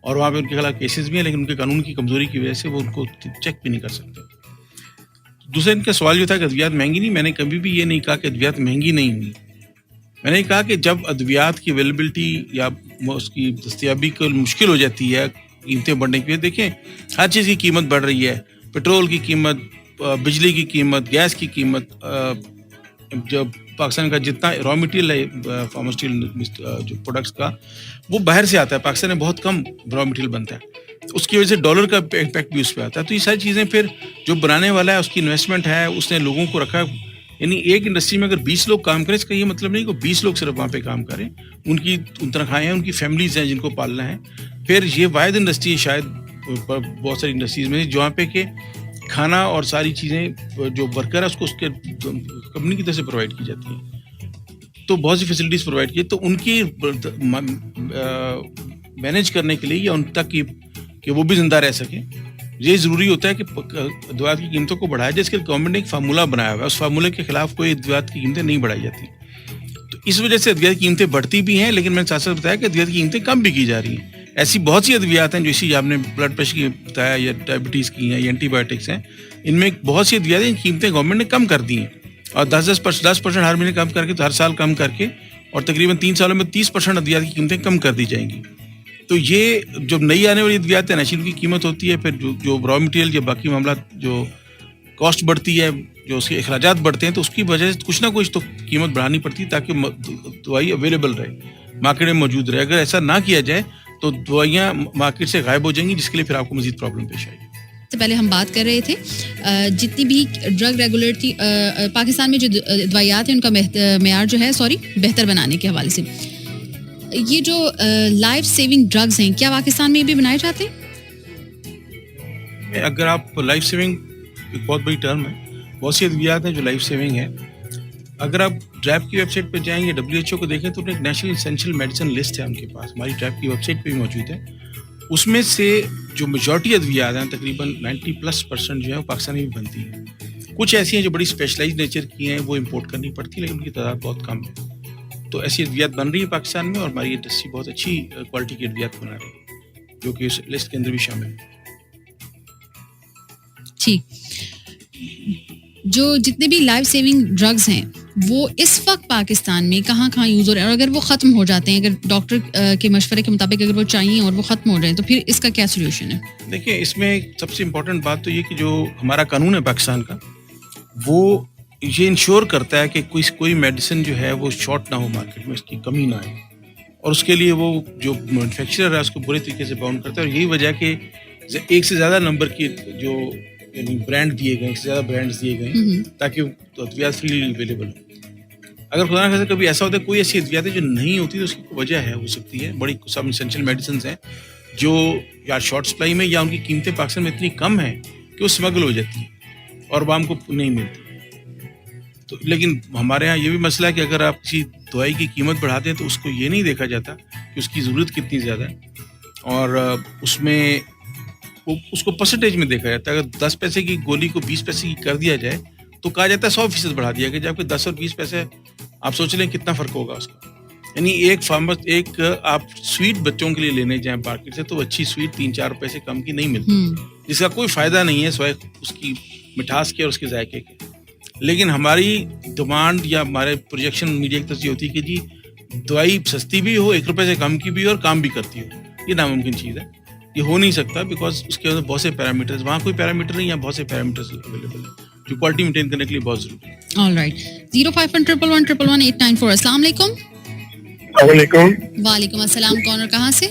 और वहाँ पे उनके खिलाफ केसेस भी हैं, लेकिन उनके कानून की कमजोरी की वजह से वो उनको चेक भी नहीं कर सकते। दूसरा इनका सवाल ये था कि अद्वियात महंगी नहीं। मैंने कभी भी ये नहीं कहा कि अद्वियात महंगी नहीं हुई। मैंने कहा कि जब अद्वियात की अवेलेबिलिटी या उसकी दस्तियाबी को मुश्किल हो जाती है कीमतें बढ़ने की वजह, देखें हर चीज़ की कीमत बढ़ रही है, पेट्रोल की कीमत, बिजली की कीमत, गैस की कीमत, जब पाकिस्तान का जितना रॉ मटेरियल है फार्मास्यूटिकल जो प्रोडक्ट्स का, वो बाहर से आता है, पाकिस्तान में बहुत कम रॉ मटेरियल बनता है, तो उसकी वजह से डॉलर का इम्पैक्ट भी उस पर आता है। तो ये सारी चीज़ें फिर जो बनाने वाला है उसकी इन्वेस्टमेंट है, उसने लोगों को रखा, यानी एक इंडस्ट्री में अगर 20 लोग काम करें, इसका ये मतलब नहीं कि 20 लोग सिर्फ वहाँ पे काम करें, उनकी तनख्वाहें हैं, उनकी फैमिलीज हैं जिनको पालना है। फिर ये वाहिद इंडस्ट्री शायद बहुत सारी इंडस्ट्रीज में जहाँ पे के खाना और सारी चीज़ें जो वर्कर है उसको उसके कंपनी की तरफ से प्रोवाइड की जाती है, तो बहुत सी फैसिलिटीज़ प्रोवाइड की, तो उनकी मैनेज करने के लिए या उन तक कि वो भी जिंदा रह सके, ये ज़रूरी होता है कि अद्वियात की कीमतों को बढ़ाया जाए। इसके लिए गवर्नमेंट ने एक फार्मूला बनाया हुआ है, उस फार्मूले के खिलाफ कोई अद्वियात की कीमतें नहीं बढ़ाई जाती। तो इस वजह से अद्वियात की कीमतें बढ़ती भी हैं, लेकिन मैंने साथ साथ बताया कि अद्वियात की कीमतें कम भी की जा रही हैं। ऐसी बहुत सी अद्वियात हैं जो इसी आपने ब्लड प्रेशर की बताया या डायबिटीज़ की हैं या एंटीबायोटिक्स हैं, इनमें बहुत सी अद्वियात हैं, कीमतें गवर्नमेंट ने कम कर दी हैं, और 10% हर महीने कम करके, तो हर साल कम करके, और तकरीबन 3 सालों में 30% अद्वियात की कीमतें कम कर दी जाएंगी। तो ये जो नई आने वाली अद्वियात है, नशील की कीमत होती है, फिर जो रॉ मटेरियल या बाकी मामला जो कॉस्ट बढ़ती है, जो उसके अखराजात बढ़ते हैं, तो उसकी वजह से कुछ ना कुछ तो कीमत बढ़ानी पड़ती है ताकि दवाई अवेलेबल रहे, मार्केट में मौजूद रहे। अगर ऐसा ना किया जाए तो दवाइयाँ मार्केट से गायब हो जाएंगी, जिसके लिए फिर आपको मजीद प्रॉब्लम पेश आएगी। तो पहले हम बात कर रहे थे जितनी भी ड्रग रेगुलेटरी पाकिस्तान में जो दवाइयात हैं उनका मेयार जो है बेहतर बनाने के हवाले से, ये जो लाइफ सेविंग ड्रग्स हैं क्या पाकिस्तान में भी बनाए जाते हैं? अगर आप लाइफ सेविंग एक बहुत बड़ी टर्म है, बहुत सी अद्वियात हैं जो लाइफ सेविंग है। अगर आप ड्रैप की वेबसाइट पर जाएं या WHO को देखें तो एक नेशनल एसेंशियल मेडिसिन लिस्ट है उनके पास, हमारी ड्रैप की वेबसाइट पे भी मौजूद है। उसमें से जो मेजॉरिटी अद्वियात हैं, तकरीबन 90+% जो है वो पाकिस्तान में भी बनती हैं। कुछ ऐसी हैं जो बड़ी स्पेशलाइज नेचर की हैं, वो इम्पोर्ट करनी पड़ती है, लेकिन उनकी तादाद बहुत कम है। तो ऐसी अद्वियात बन रही है पाकिस्तान में, और हमारी इंडस्ट्री बहुत अच्छी क्वालिटी की अद्वियात बना रही है, जो कि उस लिस्ट के अंदर भी शामिल है। ठीक, जो जितने भी लाइफ सेविंग ड्रग्स हैं वो इस वक्त पाकिस्तान में कहाँ यूज हो रहे हैं, और अगर वो खत्म हो जाते हैं, अगर डॉक्टर के मशवरे के मुताबिक अगर वो चाहिए और वो खत्म हो रहे हैं, तो फिर इसका क्या सोल्यूशन है? देखिए, इसमें सबसे इम्पोर्टेंट बात तो ये कि जो हमारा कानून है पाकिस्तान का, वो ये इंश्योर करता है कि कोई मेडिसिन जो है वो शॉर्ट ना हो मार्केट में, उसकी कमी ना आए, और उसके लिए वो जो मैन्युफैक्चरर है उसको बुरे तरीके से बाउंड करता है। और यही वजह कि एक से ज़्यादा नंबर की जो ब्रांड दिए गए, एक से ज़्यादा ब्रांड्स दिए गए, ताकि अद्वियात फ्रीली अवेलेबल हो। अगर खुदा न खास्ता कभी ऐसा होता है कोई ऐसी अद्वियात है जो नहीं होती, तो उसकी वजह है हो सकती है, बड़ी सब एसेंशियल मेडिसिन हैं जो या शॉर्ट सप्लाई में या उनकी कीमतें पाकिस्तान में इतनी कम है कि वो स्मगल हो जाती हैं और आवाम को नहीं मिलती। तो लेकिन हमारे यहाँ ये भी मसला है कि अगर आप किसी दवाई की कीमत बढ़ाते हैं तो उसको ये नहीं देखा जाता कि उसकी ज़रूरत कितनी ज़्यादा है, और उसमें उसको परसेंटेज में देखा जाता है। अगर 10 पैसे की गोली को 20 पैसे की कर दिया जाए तो कहा जाता है 100% बढ़ा दिया गया, जबकि 10 और 20 पैसे आप सोच लें कितना फ़र्क होगा उसका। यानी एक आप स्वीट बच्चों के लिए लेने जाएं मार्केट से, तो अच्छी स्वीट 3-4 रुपए से कम की नहीं मिलती, जिसका कोई फ़ायदा नहीं है सिवाय उसकी मिठास के और उसके जायके के। लेकिन हमारी डिमांड या हमारे प्रोजेक्शन मीडिया की तरफ से होती है कि जी दवाई सस्ती भी हो, 1 रुपये से कम की भी और काम भी करती हो। ये नामुमकिन चीज़ है, ये हो नहीं सकता, बिकॉज उसके अंदर बहुत से पैरामीटर्स, वहाँ कोई पैरामीटर नहीं, यहाँ बहुत से पैरामीटर्स अवेलेबल है जो क्वालिटी मेंटेन करने के लिए बहुत जरूरी है। ऑलराइट, 0511111189 अस्सलाम वालेकुम। वालेकुम अस्सलाम, कौन और कहाँ से?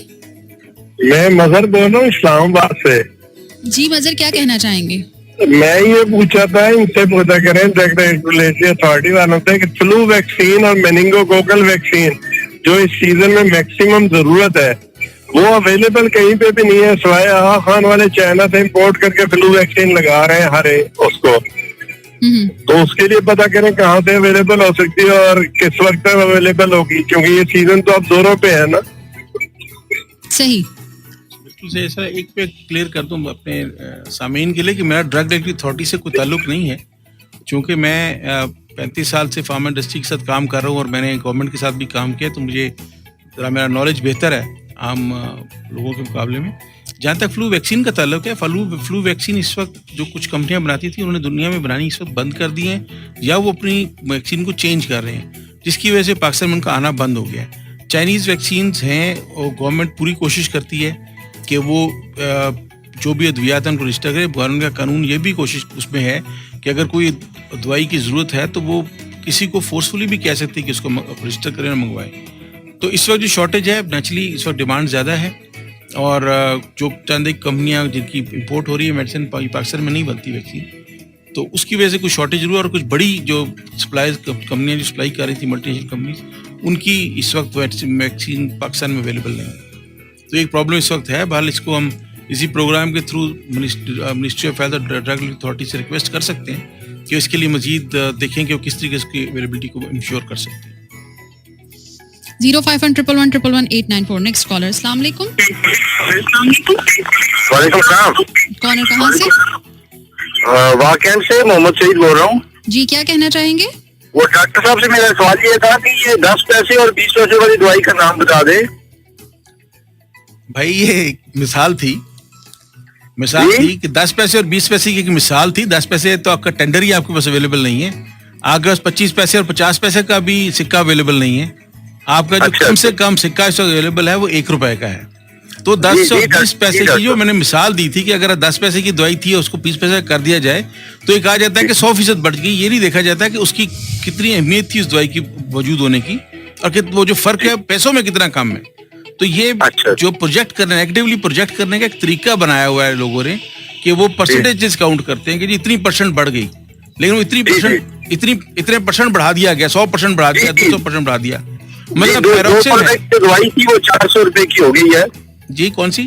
मैं मजहर बोल रहा हूँ इस्लामाबाद से। जी मजहर, क्या कहना चाहेंगे? मैं ये पूछा था, इनसे पता करें ड्रग रेगुलेटरी अथॉरिटी वालों से कि फ्लू वैक्सीन और मेनिंगोकोकल वैक्सीन जो इस सीजन में मैक्सिमम जरूरत है वो अवेलेबल कहीं पे भी नहीं है, सिवाय आहा खान वाले चाइना से इंपोर्ट करके फ्लू वैक्सीन लगा रहे हैं हर उसको। तो उसके लिए पता करें कहाँ से अवेलेबल हो सकती है और किस वक्त तक अवेलेबल होगी, क्योंकि ये सीजन तो अब जोरों पे है ना। सही, बिल्कुल सही। ऐसा एक पे क्लियर कर दूं अपने सामीन के लिए कि मेरा ड्रग रेगुलेटरी अथॉरिटी से कोई ताल्लुक नहीं है, क्योंकि मैं 35 साल से फार्मा इंडस्ट्री के साथ काम कर रहा हूँ और मैंने गवर्नमेंट के साथ भी काम किया, तो मुझे जरा मेरा नॉलेज बेहतर है आम लोगों के मुकाबले में। जहाँ तक फ्लू वैक्सीन का ताल्लुक है, फ्लू वैक्सीन इस वक्त जो कुछ कंपनियां बनाती थी उन्होंने दुनिया में बनानी इस वक्त बंद कर दी हैं या वो अपनी वैक्सीन को चेंज कर रहे हैं, जिसकी वजह से पाकिस्तान में उनका आना बंद हो गया है। चाइनीज़ वैक्सीन हैं और गवर्नमेंट पूरी कोशिश करती है कि वो जो भी अद्वियात हैं उनको रजिस्टर करे। गवर्नमेंट का कानून ये भी कोशिश उसमें है कि अगर कोई दवाई की ज़रूरत है तो वो किसी को फोर्सफुली भी कह सकती है कि उसको रजिस्टर करें और मंगवाएं। तो इस वक्त जो शॉर्टेज है, नेचुरली इस वक्त डिमांड ज़्यादा है और जो चंद एक कंपनियाँ जिनकी इंपोर्ट हो रही है मेडिसिन, पाकिस्तान में नहीं बनती वैक्सीन, तो उसकी वजह से कुछ शॉर्टेज हुआ और कुछ बड़ी जो सप्लाई कंपनियाँ जो सप्लाई कर रही थी मल्टीनेशनल कंपनीज, उनकी इस वक्त वैक्सीन पाकिस्तान में अवेलेबल नहीं है। तो एक प्रॉब्लम इस वक्त है। बहरहाल इसको हम इसी प्रोग्राम के थ्रू मिनिस्ट्री ऑफ हेल्थ और ड्रग रेगुलेटरी अथॉरिटी से रिक्वेस्ट कर सकते हैं कि इसके लिए मजीद देखें कि वो किस तरीके से उसकी अवेलेबिलिटी को इंश्योर कर सकते हैं। 0511111894 नेक्स्ट कॉलर। अस्सलाम वालेकुम। वालेकुम सलाम। कौन और कहाँ से? वाकई से मोहम्मद सईद बोल रहा हूँ। जी, क्या कहना चाहेंगे? वो डॉक्टर साहब से मेरा सवाल ये था कि ये 10 पैसे और 20 पैसे वाली दवाई का नाम बता दे। भाई ये मिसाल थी कि 10 पैसे और 20 पैसे की एक मिसाल थी। 10 पैसे तो आपका टेंडर ही आपके पास अवेलेबल नहीं है। आपके पास 25 पैसे और 50 पैसे का भी सिक्का अवेलेबल नहीं है। आपका जो कम से कम सिक्का इस वक्त अवेलेबल है वो 1 रुपए का है। तो 10 और 20 पैसे की जो मैंने मिसाल दी थी कि अगर 10 पैसे की दवाई थी उसको 20 पैसे कर दिया जाए तो ये कहा जाता है कि 100% बढ़ गई। ये नहीं देखा जाता है कि उसकी कितनी अहमियत थी उस दवाई की वजूद होने की और वो जो फर्क है पैसों में कितना कम है। तो ये जो प्रोजेक्ट करने, एक्टिवली प्रोजेक्ट करने का एक तरीका बनाया हुआ है लोगों ने कि वो परसेंटेजेस काउंट करते हैं कि जी इतनी % बढ़ गई, लेकिन वो इतने % बढ़ा दिया गया, 100% बढ़ा दिया, 200% बढ़ा दिया। मतलब दवाई थी वो 400 रुपए की हो गई है। जी कौन सी?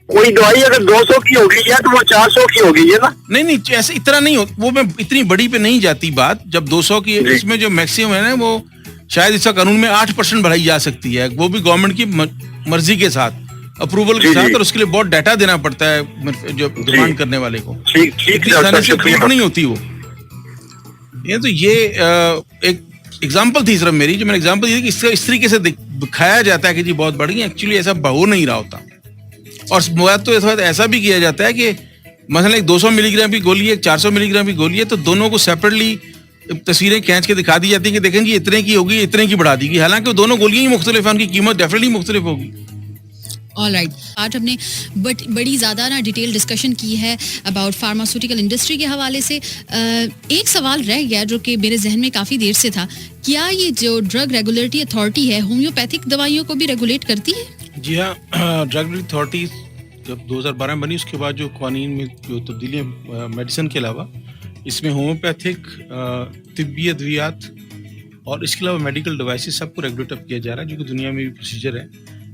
कोई दवाई अगर 200 की हो गई है तो वो 400 की हो गई है ना? नहीं ऐसे इतना नहीं हो, वो मैं इतनी बड़ी पे नहीं जाती बात। जब 200 की, इसमें जो मैक्सिमम है ना वो शायद इसका कानून में 8% बढ़ाई जा सकती है, वो भी गवर्नमेंट की मर्जी के साथ, अप्रूवल के साथ, और उसके लिए बहुत डाटा देना पड़ता है जो डिमांड करने वाले को। नहीं होती वो। ये तो ये एक एग्जाम्पल थी सिर्फ मेरी, जो मैंने एग्जाम्पल दी कि इस तरीके से दिखाया जाता है कि जी बहुत बढ़ गई। एक्चुअली ऐसा हो नहीं रहा होता। और तो ऐसा भी किया जाता है कि मसलन एक 200 मिलीग्राम की गोली है, 400 मिलीग्राम की गोली है, तो दोनों को सेपरेटली तस्वीरें खींच के दिखा दी जाती है कि देखें जी इतने की होगी, इतने की बढ़ा दी। हालांकि दोनों गोलियां ही मुख्तलिफ हैं, उनकी कीमत डेफिनेटली मुख्तलिफ होगी। ऑलराइट, आज हमने बड़ी ज़्यादा ना डिटेल डिस्कशन की है अबाउट फार्मास्यूटिकल इंडस्ट्री के हवाले से। एक सवाल रह गया जो कि मेरे जहन में काफ़ी देर से था, क्या ये जो ड्रग रेगुलेटरी अथॉरिटी है होम्योपैथिक दवाइयों को भी रेगुलेट करती है? जी हाँ, ड्रग रेगुलेटरी अथॉरिटी जब 2012 में बनी उसके बाद जो कानून में जो तब्दीलियाँ मेडिसिन के अलावा इसमें होम्योपैथिक, तिब्बी अद्वियात और इसके अलावा मेडिकल डिवाइसेस सबको रेगुलेट किया जा रहा है, जो कि दुनिया में भी प्रोसीजर है।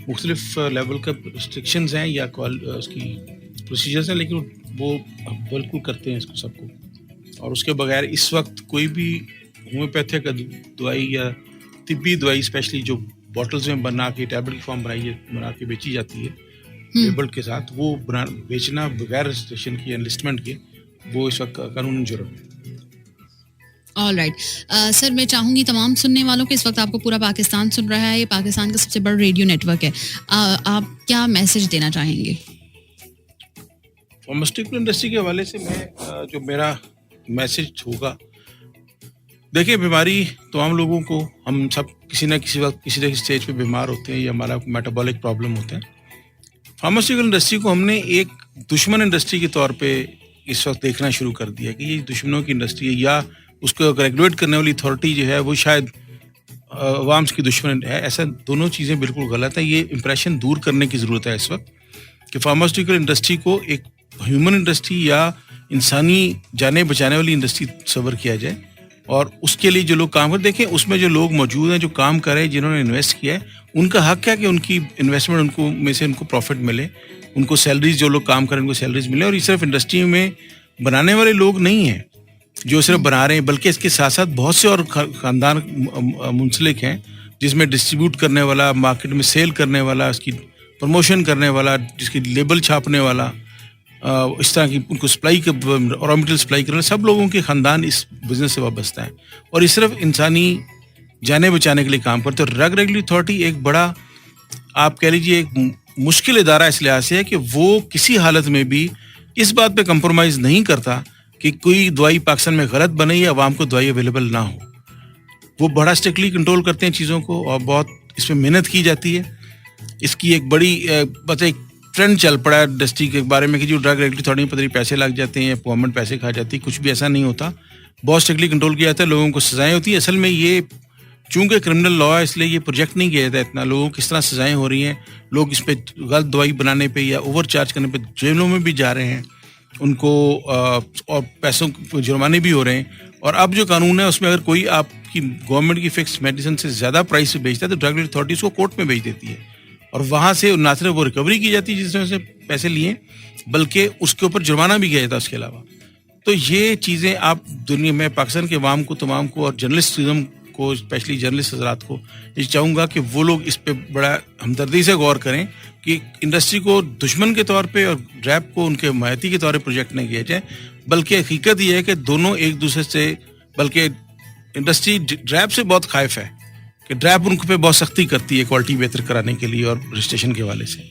मुख्तलिफ लेवल का रिस्ट्रिक्शंस हैं या उसकी प्रोसीजर्स हैं, लेकिन वो बिल्कुल करते हैं इसको सबको। और उसके बगैर इस वक्त कोई भी होम्योपैथिक दवाई या तिब्बी दवाई स्पेशली जो बॉटल्स में बना के टैबलेट की फॉर्म बना के बेची जाती है लेबल के साथ, वो बेचना बगैर रजिस्ट्रेशन की, एनलिस्टमेंट के, वो इस वक्त कानून जुर्म है। ऑलराइट सर, मैं चाहूँगी तमाम सुनने वालों को, इस वक्त आपको पूरा पाकिस्तान सुन रहा है, ये पाकिस्तान का सबसे बड़ा रेडियो नेटवर्क है, आप क्या मैसेज देना चाहेंगे? फार्मास्यूटिकल इंडस्ट्री के हवाले से मैं जो मेरा मैसेज होगा, देखिए बीमारी तमाम लोगों को, हम सब किसी न किसी वक्त किसी न किसी स्टेज पे बीमार होते हैं या हमारा मेटाबॉलिक प्रॉब्लम होता है। फार्मास्यूटिकल इंडस्ट्री को हमने एक दुश्मन इंडस्ट्री के तौर पे इस वक्त देखना शुरू कर दिया कि ये दुश्मनों की इंडस्ट्री है, या उसको रेगुलेट करने वाली अथॉरिटी जो है वो शायद अवाम की दुश्मन है। ऐसा दोनों चीज़ें बिल्कुल गलत है। ये इंप्रेशन दूर करने की ज़रूरत है इस वक्त कि फार्मास्यूटिकल इंडस्ट्री को एक ह्यूमन इंडस्ट्री या इंसानी जानें बचाने वाली इंडस्ट्री तस्वर किया जाए, और उसके लिए जो लोग काम कर, देखें उसमें जो लोग मौजूद हैं, जो काम कर रहे हैं, जिन्होंने इन्वेस्ट किया है, उनका हक है कि उनकी इन्वेस्टमेंट उनको में से उनको प्रॉफिट मिले, उनको सैलरीज, जो लोग काम कर रहे हैं उनको सैलरीज मिले। और ये सिर्फ इंडस्ट्री में बनाने वाले लोग नहीं हैं जो सिर्फ बना रहे हैं, बल्कि इसके साथ साथ बहुत से और खानदान मुंसलिक हैं, जिसमें डिस्ट्रीब्यूट करने वाला, मार्केट में सेल करने वाला, उसकी प्रमोशन करने वाला, जिसकी लेबल छापने वाला, इस तरह की उनको सप्लाई रॉ मटेरियल सप्लाई करने, सब लोगों के खानदान इस बिजनेस से वाबस्ता है। और ये सिर्फ इंसानी जानें बचाने के लिए काम करते हैं। ड्रग रेगुलेटरी अथॉरिटी एक बड़ा, आप कह लीजिए, एक मुश्किल इदारा इस लिहाज से है कि वो किसी हालत में भी इस बात पे कंप्रोमाइज़ नहीं करता कि कोई दवाई पाकिस्तान में गलत बने या आवाम को दवाई अवेलेबल ना हो। वो बड़ा स्ट्रिक्टली कंट्रोल करते हैं चीज़ों को, और बहुत इसमें मेहनत की जाती है। इसकी एक बड़ी बस एक ट्रेंड चल पड़ा है इंडस्ट्री के बारे में कि जो ड्रग रेगुलेटरी अथॉरिटी पता नहीं पैसे लग जाते हैं या गवर्नमेंट पैसे खा जाती है। कुछ भी ऐसा नहीं होता, बहुत स्ट्रिक्टली कंट्रोल किया जाता है, लोगों को सजाएं होती है। असल में ये चूंकि क्रिमिनल लॉ है, इसलिए ये प्रोजेक्ट नहीं किया जाता इतना, लोगों को किस तरह सजाएं हो रही हैं, लोग इस पर गलत दवाई बनाने पे या ओवर चार्ज करने पे जेलों में भी जा रहे हैं, उनको और पैसों जुर्माने भी हो रहे हैं। और अब जो कानून है उसमें अगर कोई आपकी गवर्नमेंट की फिक्स मेडिसिन से ज़्यादा प्राइस पे बेचता है तो ड्रग रेगुलेटरी अथॉरिटी उसको कोर्ट में भेज देती है, और वहाँ से ना सिर्फ वो रिकवरी की जाती है जिसमें उसने पैसे लिए, बल्कि उसके ऊपर जुर्माना भी किया जाता है उसके अलावा। तो ये चीज़ें आप दुनिया में, पाकिस्तान के अवाम को, तमाम को, और जर्नलिस्टिज्म को, स्पेशली जर्नलिस्ट हजरात को ये चाहूँगा कि वो लोग इस पे बड़ा हमदर्दी से गौर करें कि इंडस्ट्री को दुश्मन के तौर पे और ड्रैप को उनके हमायती के तौर पे प्रोजेक्ट नहीं किया जाए, बल्कि हकीकत ये है कि दोनों एक दूसरे से, बल्कि इंडस्ट्री ड्रैप से बहुत खाइफ है कि ड्रैप उन पे बहुत सख्ती करती है क्वालिटी बेहतर कराने के लिए और रजिस्ट्रेशन के हवाले से।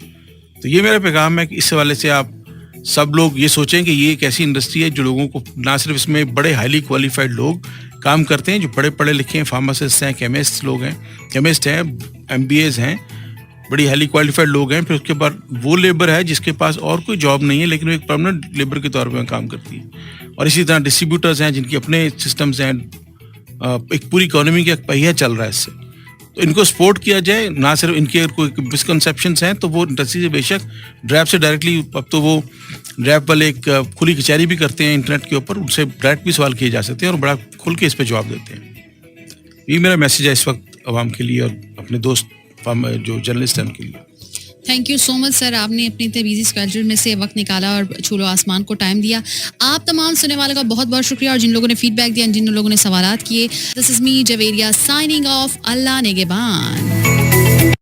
तो ये मेरा पैगाम है कि इस हवाले से आप सब लोग ये सोचें कि ये एक ऐसी इंडस्ट्री है जो लोगों को, ना सिर्फ इसमें बड़े हाईली क्वालिफाइड लोग काम करते हैं जो बड़े पढ़े लिखे हैं, फार्मासिस्ट हैं, केमिस्ट लोग हैं, केमिस्ट हैं, MBAs हैं, बड़ी हाईली क्वालिफाइड लोग हैं। फिर उसके बाद वो लेबर है जिसके पास और कोई जॉब नहीं है लेकिन वो एक परमानेंट लेबर के तौर पर काम करती है। और इसी तरह डिस्ट्रीब्यूटर्स हैं जिनके अपने सिस्टम्स हैं, एक पूरी इकोनॉमी का एक पहिया चल रहा है इससे। तो इनको सपोर्ट किया जाए, ना सिर्फ इनके अगर कोई मिसकंसेप्शंस हैं तो वो इंडस्ट्री से बेशक ड्रैप से डायरेक्टली, अब तो वो ड्रैप वाले एक खुली कचहरी भी करते हैं इंटरनेट के ऊपर, उनसे डायरेक्ट भी सवाल किए जा सकते हैं और बड़ा खुल के इस पर जवाब देते हैं। ये मेरा मैसेज है इस वक्त अवाम के लिए और अपने दोस्त जो जर्नलिस्ट हैं उनके लिए। Thank you so much sir, आपने अपने इतने बिजी स्केड्यूल में से वक्त निकाला और छूलो आसमान को टाइम दिया। आप तमाम सुनने वालों का बहुत बहुत शुक्रिया, और जिन लोगों ने फीडबैक दिया, जिन लोगों ने सवालात किए। This is me Javeria signing off. Allah नेगेबान।